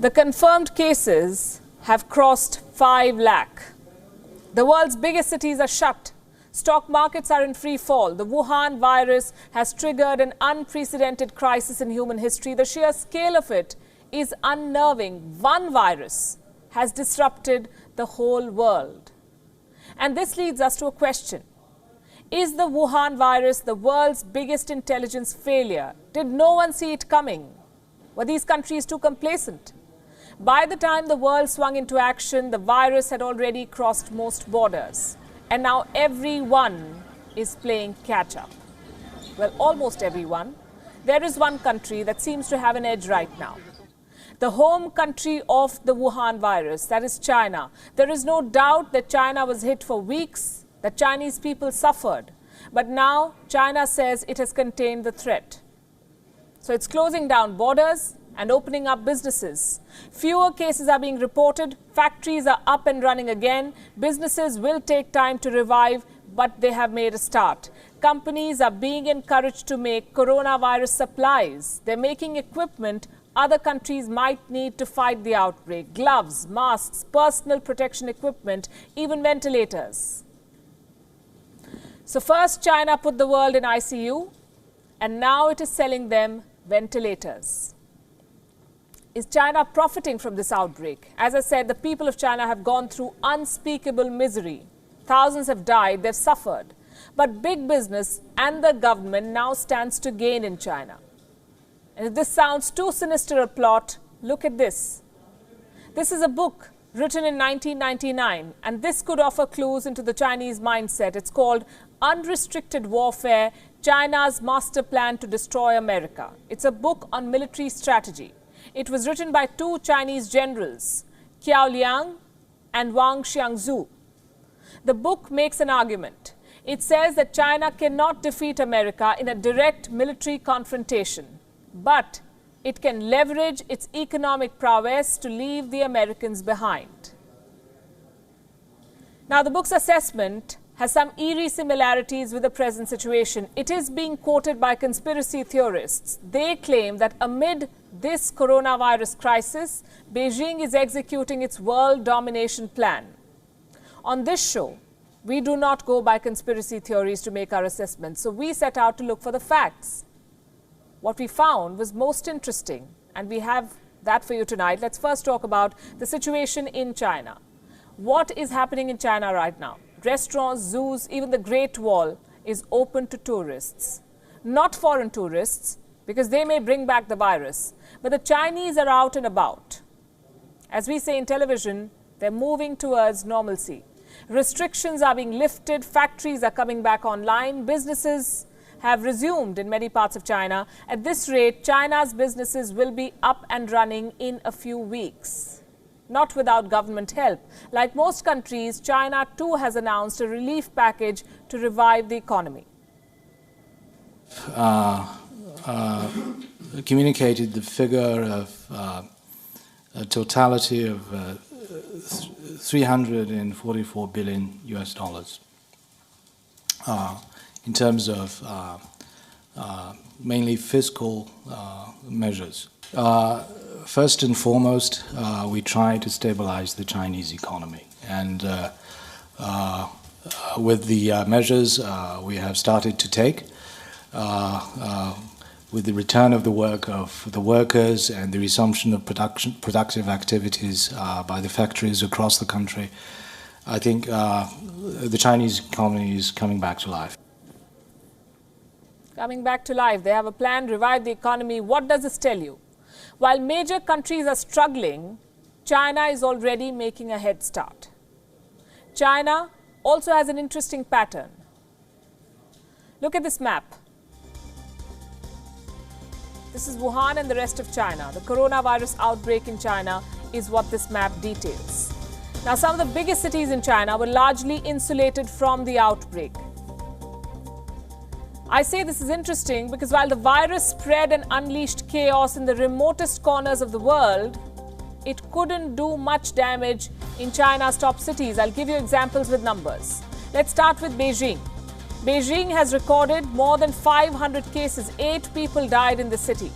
The confirmed cases have crossed 5 lakh. The world's biggest cities are shut. Stock markets are in free fall. The Wuhan virus has triggered an unprecedented crisis in human history. The sheer scale of it is unnerving. One virus has disrupted the whole world. And this leads us to a question. Is the Wuhan virus the world's biggest intelligence failure? Did no one see it coming? Were these countries too complacent? By the time the world swung into action, the virus had already crossed most borders. And now everyone is playing catch-up. Well, almost everyone. There is one country that seems to have an edge right now. The home country of the Wuhan virus, that is China. There is no doubt that China was hit for weeks, that Chinese people suffered. But now China says it has contained the threat. So it's closing down borders and opening up businesses. Fewer cases are being reported. Factories are up and running again. Businesses will take time to revive, but they have made a start. Companies are being encouraged to make coronavirus supplies. They're making equipment other countries might need to fight the outbreak. Gloves, masks, personal protection equipment, even ventilators. So first China put the world in ICU, and now it is selling them ventilators. Is China profiting from this outbreak? As I said, the people of China have gone through unspeakable misery. Thousands have died, they've suffered. But big business and the government now stands to gain in China. And if this sounds too sinister a plot, look at this. This is a book written in 1999, and this could offer clues into the Chinese mindset. It's called Unrestricted Warfare, China's Master Plan to Destroy America. It's a book on military strategy. It was written by two Chinese generals, Qiao Liang and Wang Xiangzu. The book makes an argument. It says that China cannot defeat America in a direct military confrontation, but it can leverage its economic prowess to leave the Americans behind. Now, the book's assessment has some eerie similarities with the present situation. It is being quoted by conspiracy theorists. They claim that amid this coronavirus crisis, Beijing is executing its world domination plan. On this show, we do not go by conspiracy theories to make our assessments, so we set out to look for the facts. What we found was most interesting, and we have that for you tonight. Let's first talk about the situation in China. What is happening in China right now? Restaurants, zoos, even the Great Wall is open to tourists. Not foreign tourists, because they may bring back the virus, but the Chinese are out and about. As we say in television, they're moving towards normalcy. Restrictions are being lifted, factories are coming back online, businesses have resumed in many parts of China. At this rate, China's businesses will be up and running in a few weeks, not without government help. Like most countries, China too has announced a relief package to revive the economy. Communicated the figure of a totality of 344 billion US dollars in terms of mainly fiscal measures. First and foremost, we try to stabilize the Chinese economy, and with the measures we have started to take, with the return of the work of the workers and the resumption of productive activities by the factories across the country, I think the Chinese economy is coming back to life. Coming back to life. They have a plan, revive the economy. What does this tell you? While major countries are struggling, China is already making a head start. China also has an interesting pattern. Look at this map. This is Wuhan and the rest of China. The coronavirus outbreak in China is what this map details. Now, some of the biggest cities in China were largely insulated from the outbreak. I say this is interesting because while the virus spread and unleashed chaos in the remotest corners of the world, it couldn't do much damage in China's top cities. I'll give you examples with numbers. Let's start with Beijing. Beijing has recorded more than 500 cases. 8 people died in the city.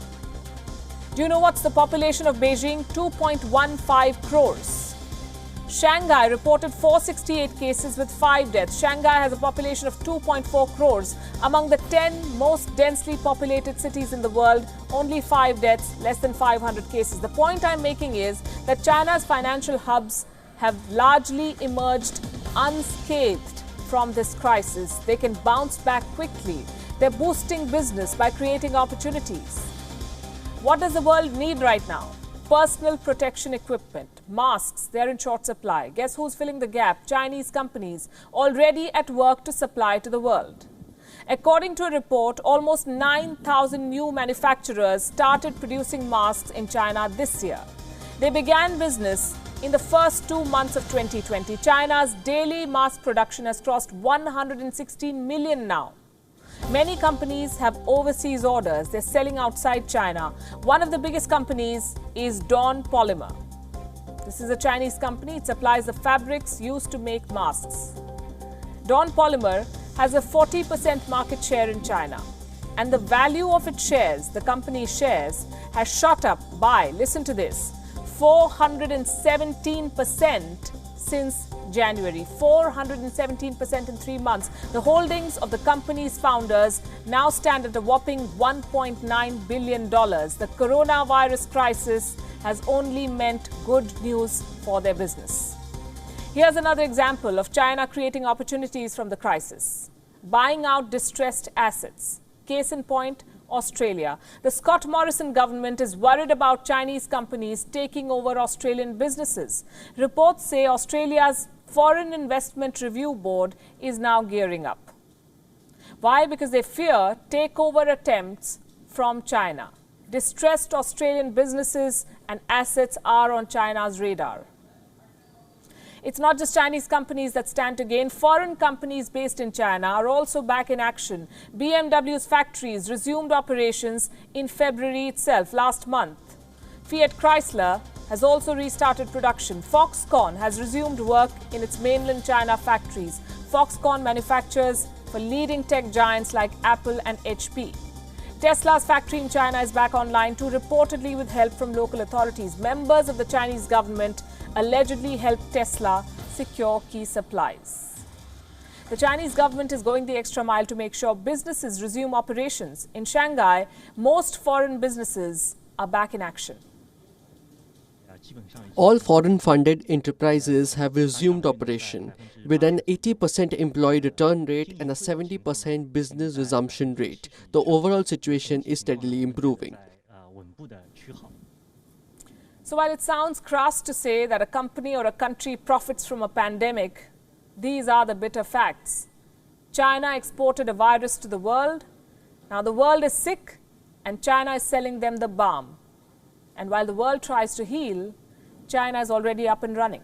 Do you know what's the population of Beijing? 2.15 crores. Shanghai reported 468 cases with 5 deaths. Shanghai has a population of 2.4 crores. Among the 10 most densely populated cities in the world, only 5 deaths, less than 500 cases. The point I'm making is that China's financial hubs have largely emerged unscathed from this crisis. They can bounce back quickly. They're boosting business by creating opportunities. What does the world need right now? Personal protection equipment, masks, they're in short supply. Guess who's filling the gap? Chinese companies already at work to supply to the world. According to a report, almost 9,000 new manufacturers started producing masks in China this year. They began business in the first 2 months of 2020. China's daily mask production has crossed 116 million now. Many companies have overseas orders. They're selling outside China. One of the biggest companies is Dawn Polymer. This is a Chinese company. It supplies the fabrics used to make masks. Dawn Polymer has a 40% market share in China. And the value of its shares, the company's shares, has shot up by, listen to this, 417% since January. 417% in 3 months. The holdings of the company's founders now stand at a whopping $1.9 billion. The coronavirus crisis has only meant good news for their business. Here's another example of China creating opportunities from the crisis. Buying out distressed assets. Case in point, Australia. The Scott Morrison government is worried about Chinese companies taking over Australian businesses. Reports say Australia's Foreign Investment Review Board is now gearing up. Why? Because they fear takeover attempts from China. Distressed Australian businesses and assets are on China's radar. It's not just Chinese companies that stand to gain. Foreign companies based in China are also back in action. BMW's factories resumed operations in February itself, last month. Fiat Chrysler has also restarted production. Foxconn has resumed work in its mainland China factories. Foxconn manufactures for leading tech giants like Apple and HP. Tesla's factory in China is back online too, reportedly with help from local authorities. Members of the Chinese government allegedly helped Tesla secure key supplies. The Chinese government is going the extra mile to make sure businesses resume operations. In Shanghai, most foreign businesses are back in action. All foreign-funded enterprises have resumed operation, with an 80% employee return rate and a 70% business resumption rate. The overall situation is steadily improving. So while it sounds crass to say that a company or a country profits from a pandemic, these are the bitter facts. China exported a virus to the world. Now the world is sick and China is selling them the balm. And while the world tries to heal, China is already up and running.